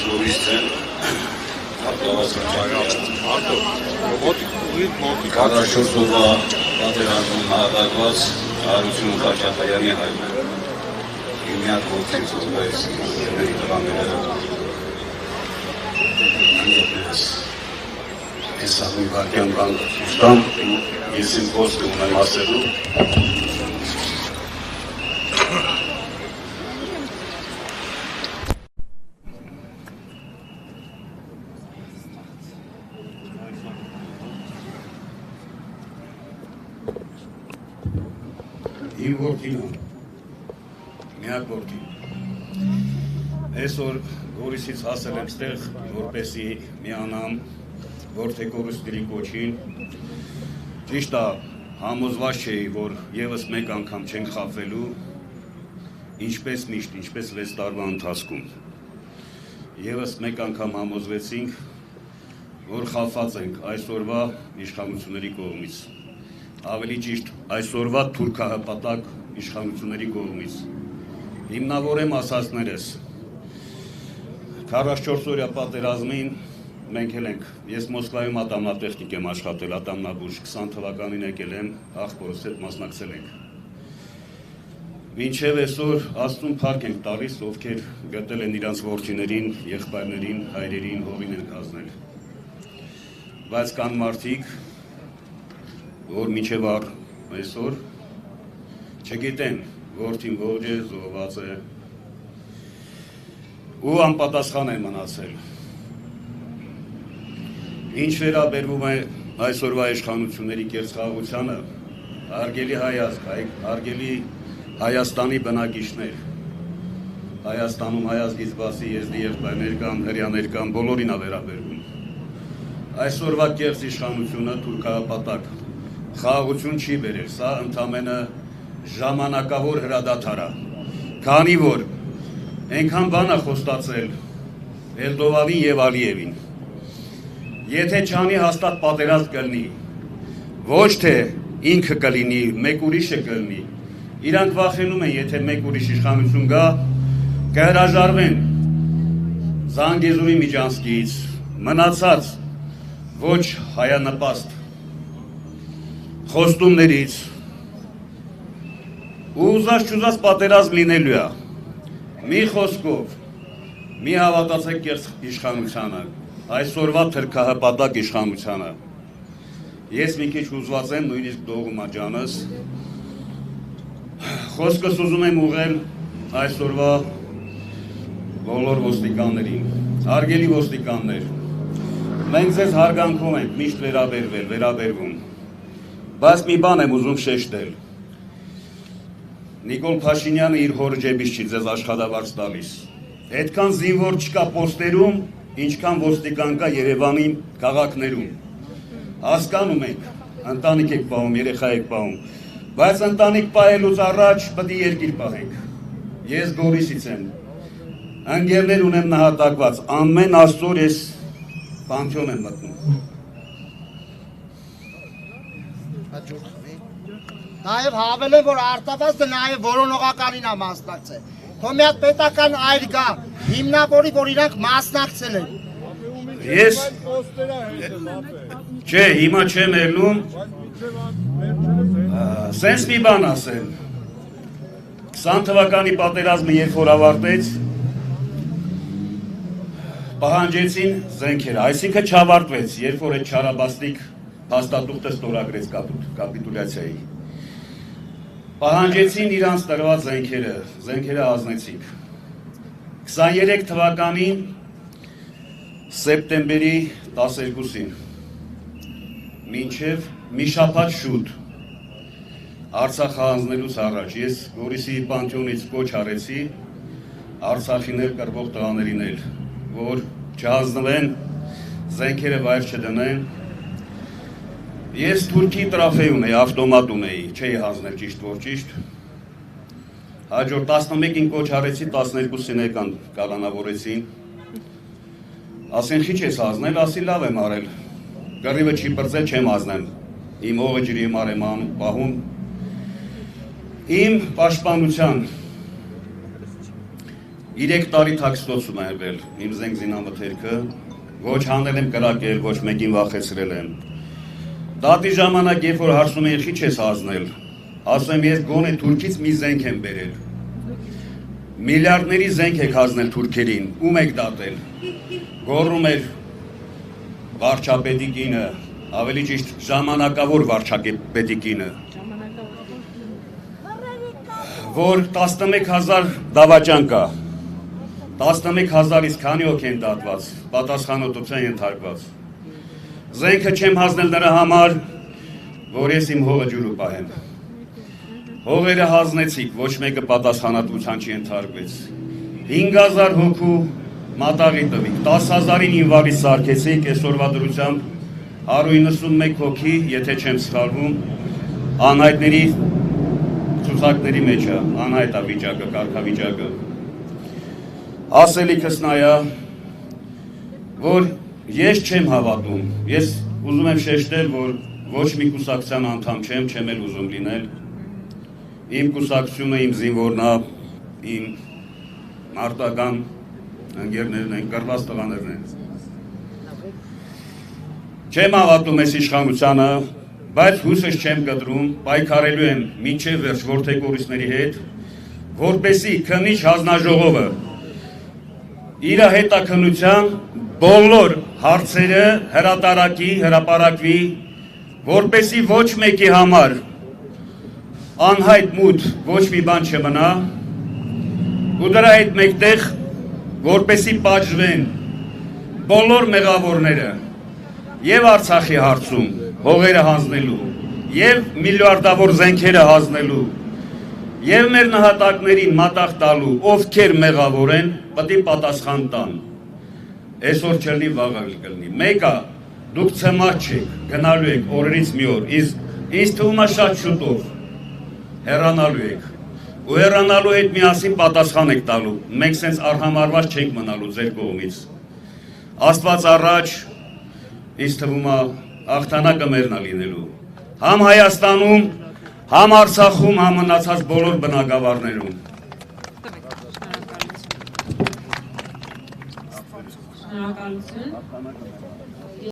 Գորիսցեն Կարաշորսովա պատերազմում հաղթակված Արություն Խաչատրյանի հայրը միակ որդին ծնվեց ների տղաները ես ամեն վարկյան բան ուստամ ես իմ խոսքը ունեմ ասելու իմ որդին միակ որդին այսօր Գորիսից հասել եմ ստեղ որպեսի միանամ որդեգորուստերի կոչին ճիշտ է համոզված չէի որ եւս մեկ անգամ չենք խաբվելու ինչպես միշտ ինչպես 6 տարվա ընթացքում եւս մեկ անգամ համոզվեցինք որ խաբված ենք այսօրվա իշխանությունների կողմից ավելի ճիշտ այսօրվա թուրքահպատակ իշխանությունների կողմից հիմնավորեմ ասածներս 44-օրյա պատերազմին մենք էլ ենք ես Մոսկվայում ատամնատեխնիկ եմ աշխատել ատամնաբուժ 20 թվականին եկել եմ աղբորս հետ մասնակցել ենք մինչև այսօր Աստծուն փառք ենք տալիս ովքեր գտել են իրանց որդիներին եղբայրներին հայրերին հողին են կազնել բայց կան մարդիկ որ մինչև այսօր չգիտեն որդին ողջ է զոհված է ու անպատասխան են մնացել ինչ վերաբերվում է այսօրվա իշխանությունների կեղծքաղությանը հարգելի հայազգ հարգելի Հայաստանի բնակիչներ Հայաստանում հայազգից բացի եզդի եղբայրներ կան հրյաներ կան բոլորին է վերաբերվում այսօրվա կեղծ իշխանությունը թուրքահպատակ խաղաղություն չի բերել, սա ընդամենը ժամանակավոր հրադադար է, քանի որ այնքան բան է խոստացել Էլդովանին եւ Ալիևին։ Եթե չանի հաստատ պատերազմ կլինի, ոչ թե ինքը կլինի, մեկ ուրիշը կլինի, իրանք վախենում են, եթե մեկ ուրիշ իշխանություն գա, կհրաժարվեն Զանգեզուրի Միջանցքից, մնացած ոչ հայանպաստ խոստումներից ու ուզած չուզած պատերազմ լինելու է մի խոսքով մի հավատացեք կեղծ իշխանությանը այսօրվա թրքահպատակ իշխանությանը ես մի քիչ հուզված եմ նույնիսկ դողումա ջանս խոսքս ուզում եմ ուղղել այսօրվա բոլոր ոստիկաններին հարգելի ոստիկաններ մենք ձեզ հարգանքով ենք միշտ վերաբերվում բայց մի բան եմ ուզում շեշտել Նիկոլ Փաշինյանը իր հոր ջեբից չի ձեզ աշխատավարձ տալիս այդքան զինվոր չկա պոստերում ինչքան ոստիկան կա Երևանի քաղաքներում հասկանում եք ընտանիք եք պահում երեխա եք պահում բայց ընտանիք պահելուց առաջ պետք է երկիր պահենք ես Գորիսից եմ ընկերներ ունեմ նահատակված ամեն աստծոր ես պանթեոն եմ մտնում Նաև հավել եմ, որ արտավազդը նաև որոնողականին է մասնակցել։ Թող մի հատ պետական այր գա, հիմնավորի, որ իրանք մասնակցել են։ Ես չէ, հիմա չեմ ելնում։ Սենց մի բան ասեմ։ 20 թվականի պատերազմը երբ որ ավարտեց, պահանջեցին զենքերը, այսինքն չավարտվեց, երբ որ այդ չարաբաստիկ փաստաթուղթը ստորագրեց կապիտուլյացիայի։ Պահանջեցին իրանց տրված զենքերը ազնեցինք։ 23 թվականին սեպտեմբերի 12-ին մինչև մի շաբաթ շուտ Արցախ հանձնելուց առաջ ես Գորիսի պանթեոնից կոչ արեցի Արցախիներ կռվող տղաներին էլ, որ չհանձնվեն, զենքերը վայր չդնեն։ Ես թուրքի տրաֆեյ ունեի, ավտոմատ ունեի, չէի հանձնել ճիշտ որ ճիշտ։ Հաջորդ 11-ին կոչ արեցի, 12-ին եկան կալանավորեցին։ Ասեն խիչ ես հանձնել, ասի լավ եմ արել։ Գռիվը չի բրձել, չեմ հանձնել։ Իմ հողը ջրի եմ արեմ պահում։ Իմ պաշտպանության 3 տարի թաքստոցում եմ եղել իմ զենք զինամթերքը, ոչ հանել եմ կրակել, ոչ մեկին վախեցրել եմ։ Դատի ժամանակ, երբ որ հարցնում են, ինչի չես հանձնել, ասում եմ, ես գոնե Թուրքից մի զենք եմ բերել։ Միլիարդների զենք եք հանձնել թուրքերին, ում եք դատել։ Գոռում էր վարչապետի կինը, ավելի ճիշտ ժամանակավոր վարչապետի կինը, որ 11,000 դավաճան կա, 11,000-ից քանի հոգ են դատված, պատասխանատվության ենթարկված։ Զենքը չեմ հանձնել նրա համար, որ ես իմ հողը ջուրը պահեմ։ Հողերը հանձնեցիք, ոչ մեկը պատասխանատվության չենթարկվեց։ 5,000 հոգու մատաղի տվիք, 10,000-ին ինվալիդ սարքեցիք, այսօրվա դրությամբ 191 հոգի, եթե չեմ սխալվում, անհայտների ցուցակների մեջ է, անհայտ է վիճակը, կարգավիճակը։ Ասելիքս նա է, որ ես չեմ հավատում, ես ուզում եմ շեշտել, որ ոչ մի կուսակցության անդամ չեմ, չեմ էլ ուզում լինել։ Իմ կուսակցությունը, իմ զինվորն է, իմ մարտական ընկերներն են, կռված տղաներն են։ Չեմ հավատում այս իշխանությանը, բայց հույսս չեմ կտրում, պայքարելու եմ մինչև վերջ որդեգորիստների հետ, որպեսզի քննիչ հանձնաժողովը իր հետաքննության բոլոր հարցերը հրապարակվի, որպեսզի ոչ մեկի համար անհայտ մութ ոչ մի բան չմնա, ու դրա հետ մեկտեղ որպեսզի պատժվեն բոլոր մեղավորները եւ Արցախի հարցում հողերը հանձնելու եւ միլիարդավոր զենքերը հանձնելու եւ մեր նահատակներին մատաղ տալու, ովքեր մեղավոր են, պետք է պատասխան տան։ Այսօր չլինի, վաղը կլինի։ Մեկը դուք ցմահ չեք, գնալու եք օրերից մի օր, ինձ թվում է շատ շուտով հեռանալու եք, ու հեռանալու հետ միասին պատասխան եք տալու, մենք սենց արհամարված չենք մնալու ձեր կողմից։ Աստված առաջ, ինձ թվում է հաղթանակը մերն է լինելու, համ Հայաստանում, համ Արցախում, համ մնացած բոլոր բնակավարներում։ Շնորհակալություն։